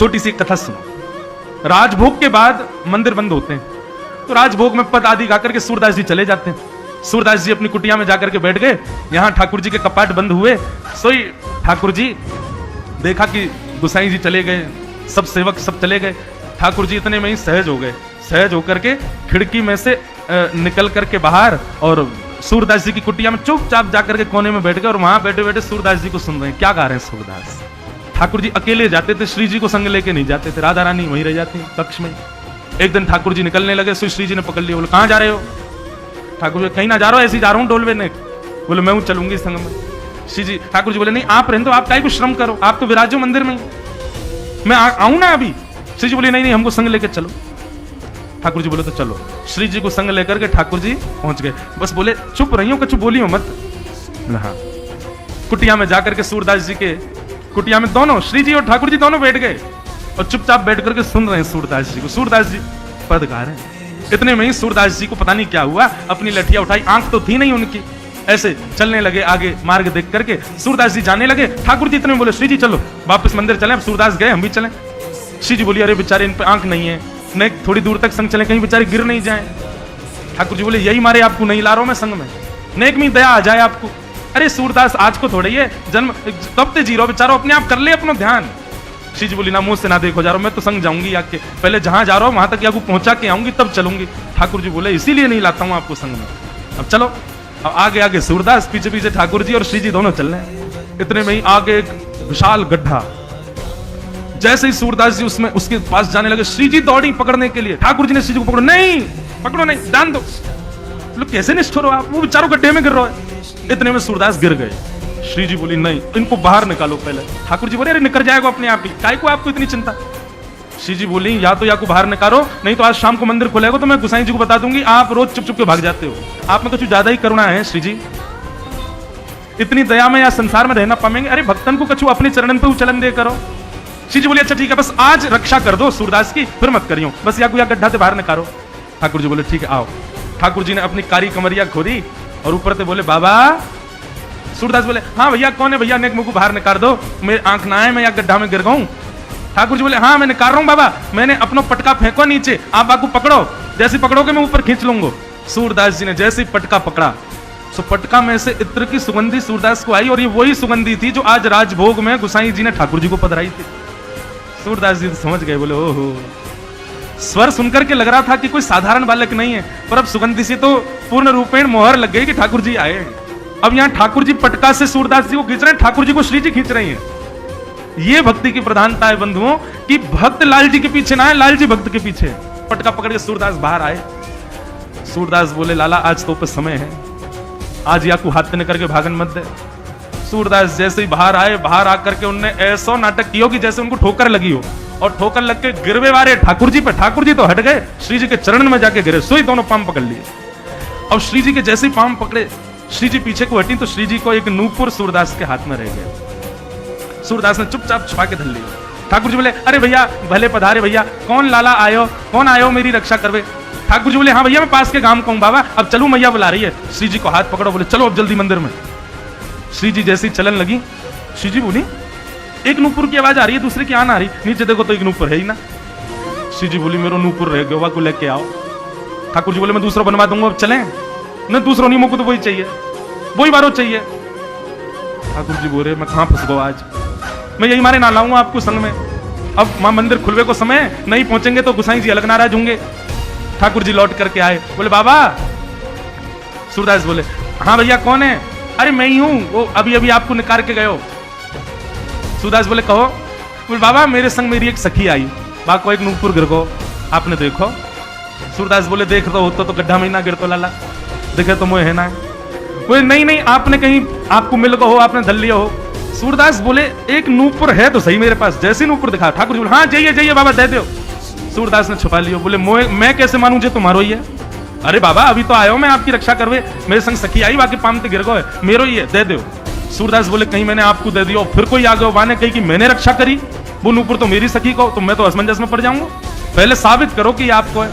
छोटी सी कथा सुनो। राजभोग के बाद मंदिर बंद होते हैं, तो राजभोग में पद आदि गाकर के सूरदास जी चले जाते हैं। सूरदास जी अपनी कुटिया में जाकर के बैठ गए। यहां ठाकुर जी के कपाट बंद हुए, सोई ठाकुर जी देखा कि गुसाई जी चले गए, सब सेवक सब चले गए। ठाकुर जी इतने में ही सहज हो गए। सहज होकर के खिड़की में से निकल करके बाहर और सूरदास जी की कुटिया में चुपचाप जाकर के कोने में बैठ गए और वहां बैठे बैठे सूरदास जी को सुन रहे हैं। क्या गा रहे हैं सूरदास? ठाकुर जी अकेले जाते थे, श्री जी को संग लेके नहीं जाते थे। राधा रानी वहीं रह जाती कक्ष में। एक दिन ठाकुर जी निकलने लगे, श्री जी ने पकड़ लिया। बोले कहां जा रहे हो? ठाकुर जी कहीं ना जा रहा हूं, ऐसे ही जा रहा हूं डोलवे ने। बोले मैं हूं, चलूंगी संग में। श्री जी ठाकुर जी बोले नहीं आप रहने दो, आप काहे को श्रम करो, आप तो विराजो मंदिर में, मैं आऊं ना अभी। श्री जी बोले नहीं नहीं हमको संग लेकर चलो। ठाकुर जी बोले तो चलो। श्री जी को संग लेकर के ठाकुर जी पहुंच गए। बस बोले चुप रही हो, कछु बोलियो मत। हाँ, कुटिया में जाकर के सूरदास जी के कुटिया में दोनों श्री जी और ठाकुर जी दोनों बैठ गए और चुपचाप बैठ करके सुन रहे हैं सूरदास जी को। सूरदास जी पद गा रहे हैं। इतने में ही सूरदास जी को पता नहीं क्या हुआ, अपनी लठिया उठाई, आंख तो थी नहीं उनकी, ऐसे चलने लगे आगे मार्ग देख करके। सूरदास जी जाने लगे। ठाकुर जी इतने में बोले श्री जी चलो वापस मंदिर चले। अब सूरदास गए, हम भी चलें। श्री जी बोली अरे बेचारे इन पे आंख नहीं है, नहीं थोड़ी दूर तक संग चले, कहीं बेचारे गिर नहीं जाए। ठाकुर जी बोले यही मारे आपको नहीं ला रहा हूं मैं संग में, नेक में दया आ जाए आपको। अरे सूरदास आज को थोड़े ये जन्म कब ते जी रहो बेचारो, अपने आप कर ले अपना ध्यान। श्री जी बोली ना मुंह से ना देखो जा रहा हूं, मैं तो संग जाऊंगी आके, पहले जहां जा रहा हूं वहां तक आपको पहुंचा के आऊंगी तब चलूंगी। ठाकुर जी बोले इसीलिए नहीं लाता हूं आपको संग में, अब चलो। अब आगे आगे सूरदास, पीछे पीछे ठाकुर जी और श्री जी दोनों चल रहे हैं। इतने में ही आगे एक विशाल गड्ढा, जैसे ही सूरदास जी उसमें उसके पास जाने लगे, श्री जी दौड़ी पकड़ने के लिए। ठाकुर जी ने श्री जी को पकड़ो, नहीं पकड़ो नहीं, जान दो। लोग कैसे निष्ठुर हो आप, वो बेचारों गड्ढे में गिर रहा है। इतने में सूरदास गिर गए। श्री जी बोली नहीं इनको बाहर निकालो पहले। ठाकुर जी बोले अरे निकल जाएगा अपने आप ही, काय को आपको इतनी चिंता। श्री जी बोली या तो या को बाहर निकालो, नहीं तो आज शाम को मंदिर खुलेगा तो मैं गुसाई जी को बता दूंगी आप रोज चुप चुप के भाग जाते हो, आप में कुछ ज्यादा ही करुणा है श्री जी, इतनी दया में या संसार में रहना पाएंगे। अरे भक्तन को कछु अपने चरणन पे उचलन दे करो। श्री जी बोली अच्छा ठीक है, बस आज रक्षा कर दो सूरदास की, फिर मत करियो, बस या को या गड्ढा से बाहर निकालो। ठाकुर जी बोले ठीक है आओ। ठाकुर जी ने अपनी कारी कमरिया खोदी और ऊपर से बोले बाबा। सूरदास बोले हाँ भैया कौन है भैया, नेक मुझको बाहर निकाल दो, मेरी आंख ना आए मैं या गड्ढा में गिर गऊं। ठाकुर जी बोले हाँ मैं निकाल रहा हूं बाबा, मैंने अपना पटका फेंको नीचे, आप बाकू पकड़ो, जैसे पकड़ोगे मैं ऊपर खींच लूंगा। सूरदास जी ने जैसे पटका पकड़ा, तो पटका में से इत्र की सुगंधी सूरदास को आई और ये वही सुगंधी थी जो आज राजभोग में गुसाई जी ने ठाकुर जी को पधराई थी। सूरदास जी समझ गए, बोले ओहो, स्वर सुनकर के लग रहा था कि कोई साधारण बालक नहीं है, पर अब सुगंधी से तो पूर्ण रूपेण मोहर लग गई कि ठाकुर जी आए। अब यहाँ ठाकुर जी पटका से सूरदास जी को खींच रहे हैं, ठाकुर जी को श्री जी खींच रही हैं। ये भक्ति की प्रधानता है बंधुओं, कि भक्त लाल जी के पीछे ना है, लाल जी भक्त के पीछे। पटका पकड़ के सूरदास बाहर आए। सूरदास बोले लाला आज तो समय है, आज या को हाथ में करके भागन मत दे। सूरदास जैसे ही बाहर आए, बाहर आकर के उनने ऐसा नाटक किया कि जैसे उनको ठोकर लगी हो, और ठोकर लग के गिरवे वाले ठाकुर जी पे। ठाकुर जी तो हट गए, श्री जी के चरण में जाके गिरे, सोई दोनों पांव पकड़ लिए। और श्री जी के जैसे ही पांव पकड़े, श्री जी पीछे को हटी तो श्री जी को एक नूपुर सूरदास के हाथ में रह गया। सूरदास ने चुपचाप छुपा के धर लिया। ठाकुर जी बोले अरे भैया भले पधारे भैया, कौन लाला आयो, कौन आयो मेरी रक्षा करवे। ठाकुर जी बोले हाँ भैया मैं पास के गांव कहूं बाबा, अब चलूं मैया बुला रही है। श्री जी को हाथ पकड़ो, बोले चलो अब जल्दी मंदिर में। श्री जी जैसी चलन लगी, श्री जी बोली एक नूपुर की आवाज आ रही है, दूसरे की आ ना रही, नीचे देखो तो एक नूपुर है ही ना। श्री जी बोली मेरा नूपुर रह गया को लेके आओ। ठाकुर जी बोले मैं दूसरा बनवा दूंगा, अब चलें। नहीं दूसरा नहीं, मुझको तो वही चाहिए, वही बारो चाहिए। ठाकुर जी बोले मैं कहां फंस गया आज, मैं यही मारे ना लाऊंगा आपको संग में, अब मां मंदिर खुलवे को समय नहीं पहुंचेंगे तो गुसाई जी अलग नाराज होंगे। ठाकुर जी लौट करके आए, बोले बाबा। सूरदास बोले हाँ भैया कौन है। अरे मैं ही हूं, वो अभी अभी आपको निकाल के गए हो। सूरदास बोले कहो। बोले बाबा मेरे संग मेरी एक सखी आई, बाको एक नूपुर गिर गो, आपने देखो। सूरदास बोले देख तो होता तो गड्ढा में ना गिर तो लाला, देखे तो मोह है ना। बोले नहीं नहीं आपने कहीं आपको मिल गो हो, आपने धल लिया हो। सूरदास बोले एक नूपुर है तो सही मेरे पास, जैसे नूपुर दिखा। ठाकुर जी बोले हाँ जाइए जाइए बाबा दे दो। सूरदास ने छुपा लियो, बोले मैं कैसे मानूं जे तुम्हारो ही है। अरे बाबा अभी तो आयो मैं आपकी रक्षा करवे, मेरे संग सखी आई, बाकी पाम ते गिर गए, मेरो ही है दे दो। सूरदास बोले कहीं मैंने आपको दे दिया फिर कोई आ गया वाने कही कि मैंने रक्षा करी, वो नूपुर तो मेरी सखी को, तो मैं तो असमंजस में पड़ जाऊंगा, पहले साबित करो कि आपको है।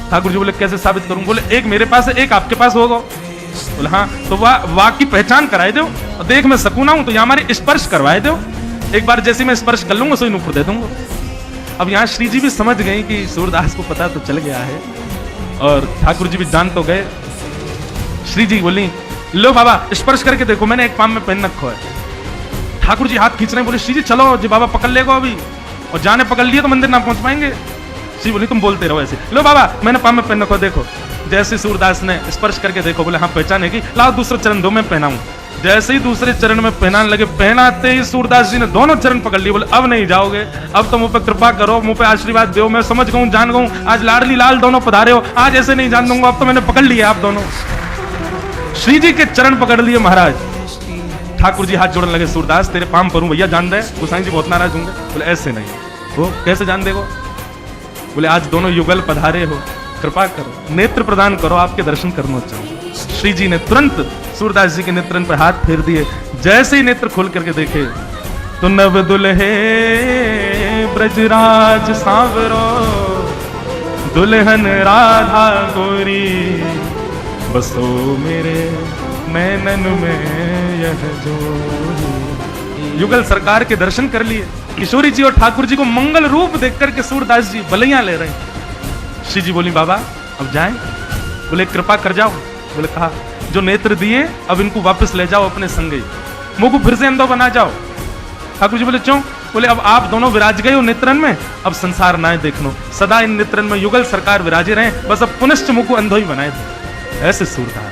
ठाकुर जी बोले कैसे साबित करूं। बोले एक मेरे पास है, एक आपके पास होगा। बोले हाँ, तो वाह की पहचान कराए दो, देख मैं सकूना हूं तो यहाँ हमारे स्पर्श करवाए दो। एक बार जैसे मैं स्पर्श कर लूंगा सोई नूपुर दे दूंगा। अब यहाँ श्री जी भी समझ गए कि सूरदास को पता तो चल गया है, और ठाकुर जी भी जान तो गए। श्री जी बोली, लो बाबा स्पर्श करके देखो, मैंने एक पाम में पहन रखो है। ठाकुर जी हाथ खींच रहे हैं, बोले श्री जी चलो जी, बाबा पकड़ लेगा अभी, और जाने पकड़ लिए तो मंदिर ना पहुंच पाएंगे। श्री बोली तुम बोलते रहो ऐसे, लो बाबा मैंने पाम में पहन रखो देखो। जैसे सूरदास ने स्पर्श करके देखो, बोले हाँ पहचाने की, लाओ दूसरा चरण दो मैं पहनाऊं। जैसे ही दूसरे चरण में पहनाने लगे, पहनाते ही सूरदास जी ने दोनों चरण पकड़ लिए, बोले अब नहीं जाओगे, अब तो मुझ पे कृपा करो, मुझ पे आशीर्वाद दो, मैं समझ गऊं जान गऊं, आज लाडली लाल दोनों पधारे हो, आज ऐसे नहीं जान दूंगा, अब तो मैंने पकड़ लिया आप दोनों। श्री जी के चरण पकड़ लिए महाराज। ठाकुर जी हाथ जोड़ने लगे, सूरदास तेरे पाम परूं भैया, जान दे, गोसाई जी बहुत नाराज होंगे। बोले ऐसे नहीं। वो कैसे जान देगो? बोले आज दोनों युगल पधारे हो, कृपा करो, नेत्र प्रदान करो, आपके दर्शन करना चाहूं। श्री जी ने तुरंत सूरदास जी के नेत्रन पर हाथ फेर दिए। जैसे ही नेत्र खोल करके देखे तो नव दुल्हे ब्रजराज सांवरो, दुल्हन राधा गोरी, बसो मेरे नैनन में यह जोड़ी। युगल सरकार के दर्शन कर लिए। किशोरी जी और ठाकुर जी को मंगल रूप देख करके सूरदास जी बलैया ले रहे हैं। श्री जी बोली बाबा अब जाएं? बोले कृपा कर जाओ। बोले कहा, जो नेत्र दिए अब इनको वापस ले जाओ अपने संगे, मुंह को फिर से अंधो बना जाओ। ठाकुर जी बोले क्यों? बोले अब आप दोनों विराज गए हो नेत्रन में, अब संसार ना देखनो, सदा इन नेत्रन में युगल सरकार विराजे रहे, बस अब पुनश्च मुंह को अंधो ही बनाए दो। ऐसे सूरदास